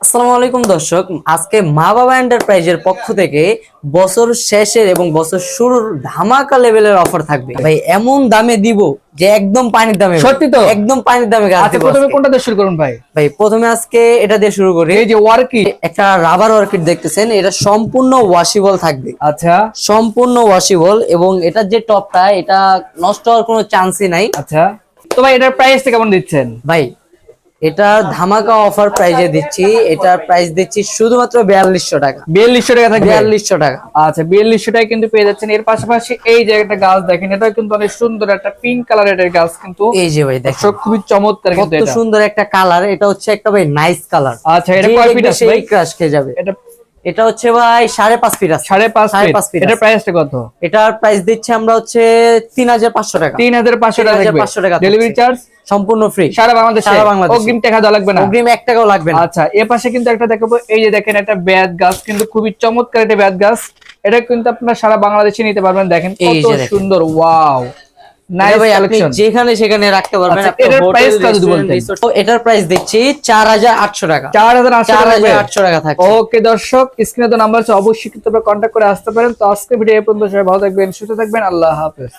আসসালামু আলাইকুম দর্শক, আজকে মা বাবা এন্টারপ্রাইজের পক্ষ থেকে বছর শেষের এবং বছর শুরুর ধামাকা লেভেলের অফার থাকবে। ভাই এমন দামে দিব যে একদম পানির দামে। সত্যি তো? একদম পানির দামে গাছ আচ্ছা, দিব প্রথমে আজকে। কোনটা দিয়ে শুরু করুন ভাই? ভাই প্রথমে আজকে এটা দিয়ে শুরু করি। এই যে অর্কিড, একটা রাবার অর্কিড দেখতেছেন, এটা সম্পূর্ণ ওয়াশেবল থাকবে। আচ্ছা সম্পূর্ণ ওয়াশেবল এবং এটার যে টপটা, এটা নষ্ট হওয়ার কোনো চান্সই নাই। আচ্ছা। তো ভাই এটার প্রাইসটা কেমন দিচ্ছেন? ভাই এটা ধামাকা অফার প্রাইজে দিচ্ছি। এটার প্রাইস দিচ্ছি শুধুমাত্র 4200 টাকা। 4200 টাকা থাকবে? 4200 টাকা। আচ্ছা, 4200 টাকায় কিন্তু পেয়ে যাচ্ছেন। এর পাশাপাশি এই যে একটা গাছ দেখেন, এটা কিন্তু অনেক সুন্দর একটা পিঙ্ক কালারের গাছ, কিন্তু এই যে ভাই দেখেন খুবই চমৎকার কিন্তু কত এটা। সুন্দর একটা কালার। এটা হচ্ছে একটা ভাই নাইস কালার। আচ্ছা, এটা কয় ফিট আছে ভাই? ক্রাশ খেয়ে যাবে। এটা এটা হচ্ছে ভাই 5.5 ফিট আছে। 5.5 ফিট। এটার প্রাইসটা কত? এটার প্রাইস দিচ্ছে আমরা হচ্ছে 3500 টাকা। 3500 টাকা থাকবে। 3500 টাকা। ডেলিভারি চার্জ সম্পূর্ণ ফ্রি সারা বাংলাদেশে। সারা বাংলাদেশে। অগ্রিম টাকা দেওয়া লাগবে না? অগ্রিম 1 টাকাও লাগবে না। আচ্ছা, এর পাশে কিন্তু একটা দেখাবো। এই যে দেখেন, একটা বেত গাছ, কিন্তু খুবই চমৎকার একটা বেত গাছ। এটা কিন্তু আপনারা সারা বাংলাদেশে নিতে পারবেন। দেখেন এই কত যে দেখেন। সুন্দর, ওয়াও নাইস এটা ভাই আপনি কালেকশন। যেখানে সেখানে রাখতে পারবেন। আচ্ছা, আপনি এটার হোটেল, price টা যদি রেস্টুরেন্ট, বলতেন। রিসোর্ট। তো এটার প্রাইস দিচ্ছি 4800 টাকা। 4800 টাকা থাকবে। ওকে দর্শক, স্ক্রিনে তো নাম্বার আছে, অবশ্যই কিন্তু আপনারা কন্ট্যাক্ট করে আসতে পারেন। তো আজকে ভিডিও এই পর্যন্ত। সবাই ভালো থাকবেন, সুস্থ থাকবেন, আল্লাহ হাফেজ।